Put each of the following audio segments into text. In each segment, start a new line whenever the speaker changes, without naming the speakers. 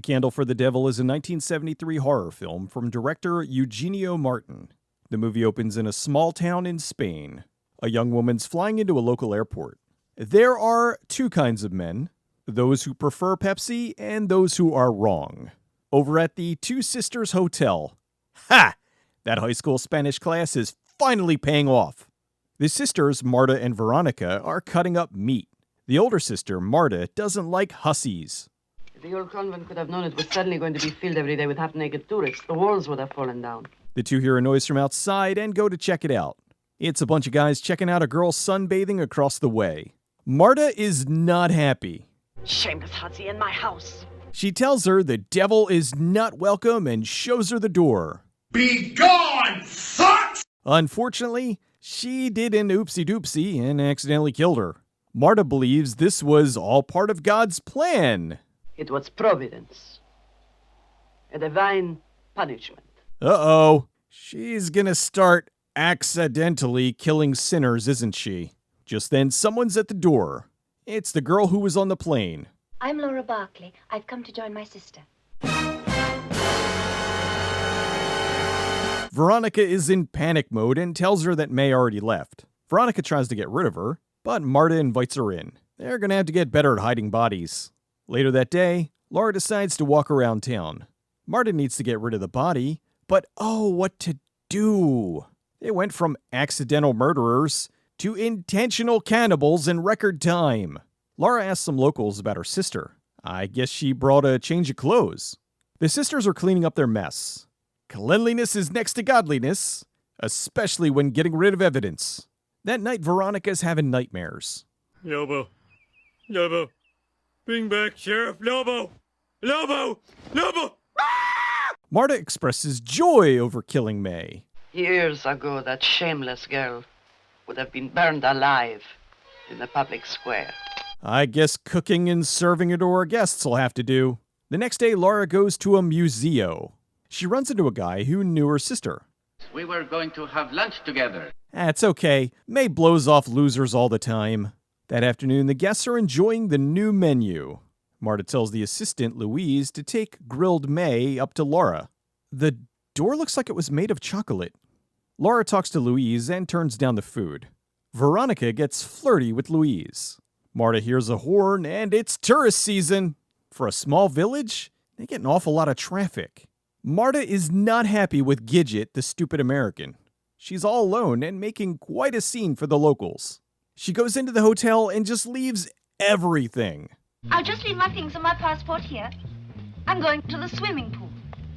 A Candle for the Devil is a 1973 horror film from director Eugenio Martín. The movie opens in a small town in Spain. A young woman's flying into a local airport. There are two kinds of men, those who prefer Pepsi and those who are wrong. Over at the Two Sisters Hotel. Ha! That high school Spanish class is finally paying off. The sisters, Marta and Veronica, are cutting up meat. The older sister, Marta, doesn't like hussies.
If the whole convent could have known it was suddenly going to be filled every day with half-naked tourists, the walls would have fallen down.
The two hear a noise from outside and go to check it out. It's a bunch of guys checking out a girl sunbathing across the way. Marta is not happy.
Shameless hussy in my house.
She tells her the devil is not welcome and shows her the door.
Be gone, fucks!
Unfortunately, she did an oopsie-doopsie and accidentally killed her. Marta believes this was all part of God's plan.
It was providence. A divine punishment.
Uh-oh. She's gonna start accidentally killing sinners, isn't she? Just then, someone's at the door. It's the girl who was on the plane.
I'm Laura Barkley. I've come to join my sister.
Veronica is in panic mode and tells her that May already left. Veronica tries to get rid of her, but Marta invites her in. They're gonna have to get better at hiding bodies. Later that day, Laura decides to walk around town. Marta needs to get rid of the body, but oh, what to do? They went from accidental murderers to intentional cannibals in record time. Laura asks some locals about her sister. I guess she brought a change of clothes. The sisters are cleaning up their mess. Cleanliness is next to godliness, especially when getting rid of evidence. That night, Veronica's having nightmares.
Lobo. Lobo. Bring back Sheriff Lobo. Lobo. Lobo.
Marta expresses joy over killing May.
Years ago, that shameless girl would have been burned alive in the public square.
I guess cooking and serving it to her guests will have to do. The next day, Laura goes to a museum. She runs into a guy who knew her sister.
We were going to have lunch together.
It's okay. May blows off losers all the time. That afternoon, the guests are enjoying the new menu. Marta tells the assistant, Louise, to take grilled May up to Laura. The door looks like it was made of chocolate. Laura talks to Louise and turns down the food. Veronica gets flirty with Louise. Marta hears a horn, and it's tourist season. For a small village, they get an awful lot of traffic. Marta is not happy with Gidget, the stupid American. She's all alone and making quite a scene for the locals. She goes into the hotel and just leaves everything.
I'll just leave my things and my passport here. I'm going to the swimming pool.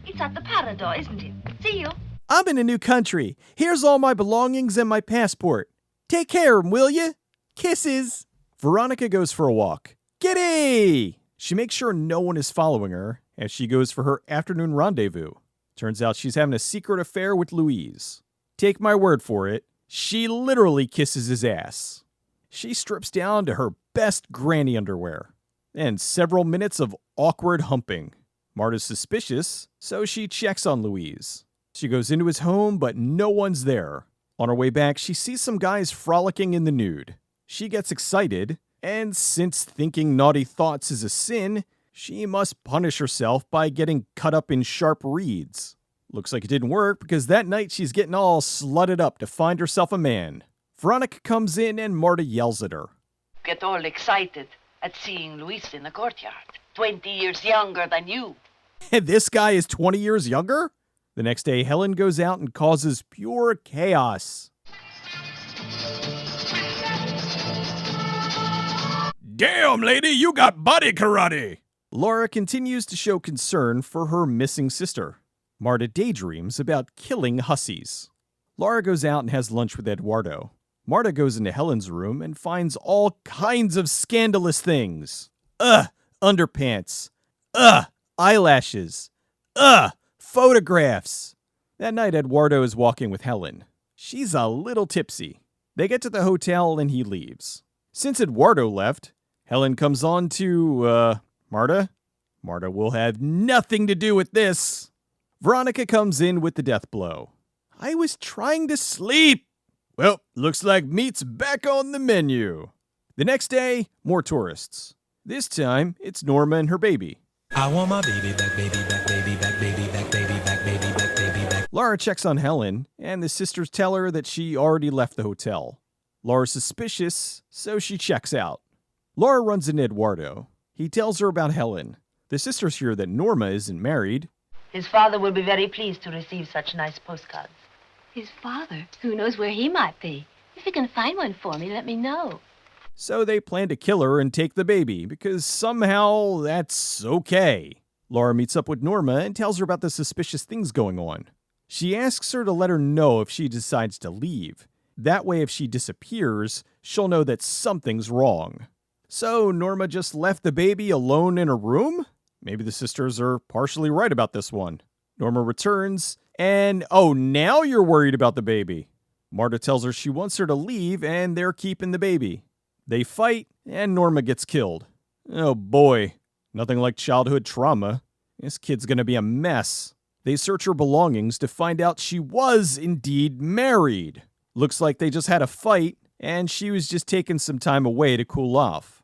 It's at the Parador, isn't it? See you.
I'm in a new country. Here's all my belongings and my passport. Take care, will you? Kisses. Veronica goes for a walk. Giddy! She makes sure no one is following her as she goes for her afternoon rendezvous. Turns out she's having a secret affair with Louise. Take my word for it, she literally kisses his ass. She strips down to her best granny underwear. And several minutes of awkward humping. Marta's suspicious, so she checks on Louise. She goes into his home, but no one's there. On her way back, she sees some guys frolicking in the nude. She gets excited, and since thinking naughty thoughts is a sin, she must punish herself by getting cut up in sharp reeds. Looks like it didn't work because that night she's getting all slutted up to find herself a man. Veronica comes in and Marta yells at her.
Get all excited at seeing Luis in the courtyard. 20 years younger than you.
And this guy is 20 years younger? The next day, Helen goes out and causes pure chaos. Damn, lady, you got body karate! Laura continues to show concern for her missing sister. Marta daydreams about killing hussies. Laura goes out and has lunch with Eduardo. Marta goes into Helen's room and finds all kinds of scandalous things. Underpants. Eyelashes. Photographs. That night, Eduardo is walking with Helen. She's a little tipsy. They get to the hotel and he leaves. Since Eduardo left, Helen comes on to, Marta. Marta will have nothing to do with this. Veronica comes in with the death blow. I was trying to sleep. Well, looks like meat's back on the menu. The next day, more tourists. This time, it's Norma and her baby.
I want my baby back, baby back, baby back, baby back, baby back, baby back, baby back.
Laura checks on Helen, and the sisters tell her that she already left the hotel. Laura's suspicious, so she checks out. Laura runs into Eduardo. He tells her about Helen. The sisters hear that Norma isn't married.
His father will be very pleased to receive such nice postcards.
His father? Who knows where he might be? If you can find one for me, let me know.
So they plan to kill her and take the baby, because somehow that's okay. Laura meets up with Norma and tells her about the suspicious things going on. She asks her to let her know if she decides to leave. That way, if she disappears, she'll know that something's wrong. So Norma just left the baby alone in a room? Maybe the sisters are partially right about this one. Norma returns, and oh, now you're worried about the baby. Marta tells her she wants her to leave, and they're keeping the baby. They fight, and Norma gets killed. Oh boy, nothing like childhood trauma. This kid's gonna be a mess. They search her belongings to find out she was indeed married. Looks like they just had a fight, and she was just taking some time away to cool off.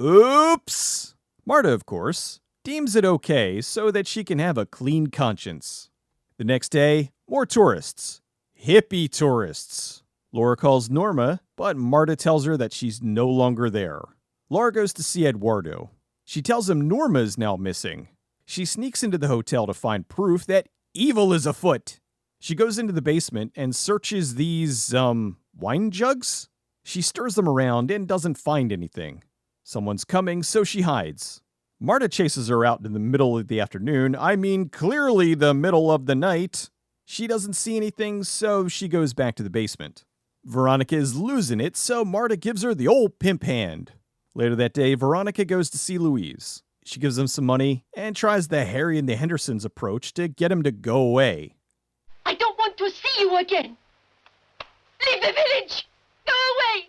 Oops! Marta, of course, deems it okay so that she can have a clean conscience. The next day, more tourists. Hippie tourists. Laura calls Norma, but Marta tells her that she's no longer there. Laura goes to see Eduardo. She tells him Norma is now missing. She sneaks into the hotel to find proof that evil is afoot. She goes into the basement and searches these, wine jugs? She stirs them around and doesn't find anything. Someone's coming, so she hides. Marta chases her out in the middle of the afternoon. I mean, clearly the middle of the night. She doesn't see anything, so she goes back to the basement. Veronica is losing it, so Marta gives her the old pimp hand. Later that day, Veronica goes to see Louise. She gives him some money and tries the Harry and the Hendersons approach to get him to go away.
I don't want to see you again. Leave the village. Go away.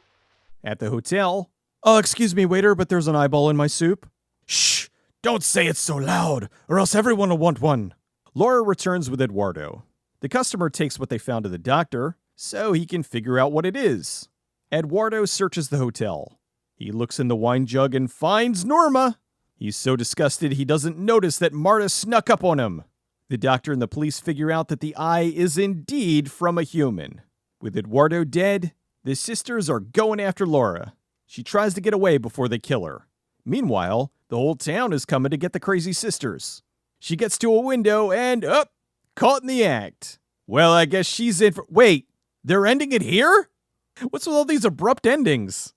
At the hotel, "Oh, excuse me, waiter, but there's an eyeball in my soup." "Shh! Don't say it so loud, or else everyone will want one." Laura returns with Eduardo. The customer takes what they found to the doctor, so he can figure out what it is. Eduardo searches the hotel. He looks in the wine jug and finds Norma. He's so disgusted he doesn't notice that Marta snuck up on him. The doctor and the police figure out that the eye is indeed from a human. With Eduardo dead, the sisters are going after Laura. She tries to get away before they kill her. Meanwhile, the whole town is coming to get the crazy sisters. She gets to a window and, caught in the act. Well, I guess she's in for... Wait, they're ending it here? What's with all these abrupt endings?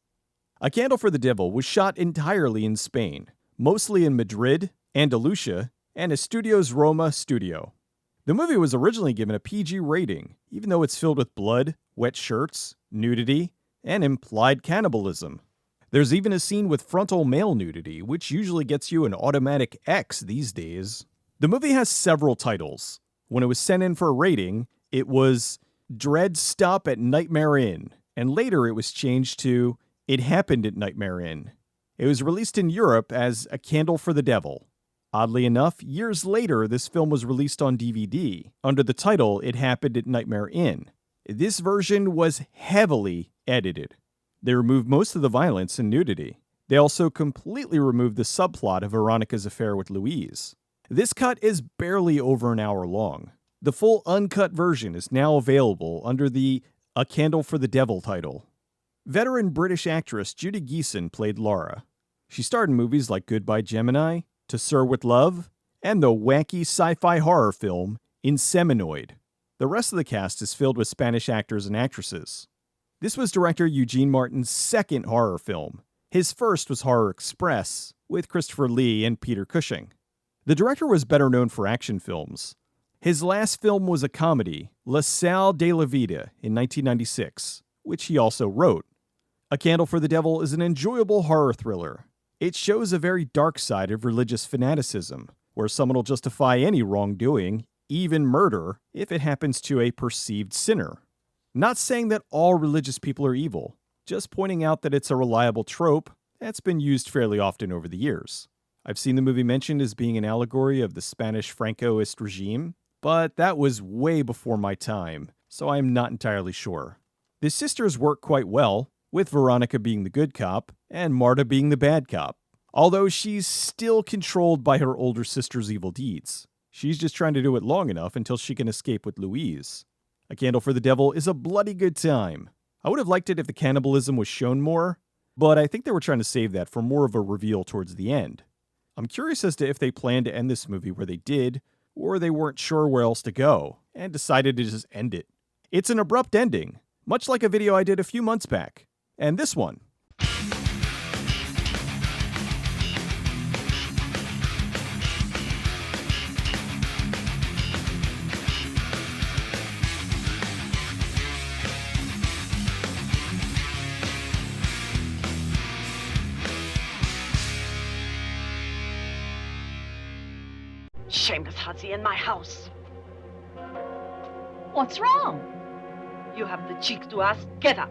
A Candle for the Devil was shot entirely in Spain, mostly in Madrid, Andalusia, and Estudios Roma studio. The movie was originally given a PG rating, even though it's filled with blood, wet shirts, nudity, and implied cannibalism. There's even a scene with frontal male nudity, which usually gets you an automatic X these days. The movie has several titles. When it was sent in for a rating, it was Dread Stop at Nightmare Inn, and later it was changed to It Happened at Nightmare Inn. It was released in Europe as A Candle for the Devil. Oddly enough, years later, this film was released on DVD under the title It Happened at Nightmare Inn. This version was heavily edited. They removed most of the violence and nudity. They also completely removed the subplot of Veronica's affair with Louise. This cut is barely over an hour long. The full uncut version is now available under the A Candle for the Devil title. Veteran British actress Judy Geeson played Laura. She starred in movies like Goodbye Gemini, To Sir with Love, and the wacky sci-fi horror film Inseminoid. The rest of the cast is filled with Spanish actors and actresses. This was director Eugene Martin's second horror film. His first was Horror Express, with Christopher Lee and Peter Cushing. The director was better known for action films. His last film was a comedy, La Salle de la Vida, in 1996, which he also wrote. A Candle for the Devil is an enjoyable horror thriller. It shows a very dark side of religious fanaticism, where someone will justify any wrongdoing, even murder, if it happens to a perceived sinner. Not saying that all religious people are evil, just pointing out that it's a reliable trope that's been used fairly often over the years. I've seen the movie mentioned as being an allegory of the Spanish Francoist regime, but that was way before my time, so I'm not entirely sure. The sisters work quite well, with Veronica being the good cop and Marta being the bad cop. Although she's still controlled by her older sister's evil deeds. She's just trying to do it long enough until she can escape with Louise. A Candle for the Devil is a bloody good time. I would have liked it if the cannibalism was shown more, but I think they were trying to save that for more of a reveal towards the end. I'm curious as to if they planned to end this movie where they did, or they weren't sure where else to go, and decided to just end it. It's an abrupt ending, much like a video I did a few months back. And this one.
Shameless hussy in my house.
What's wrong?
You have the cheek to ask. Get up.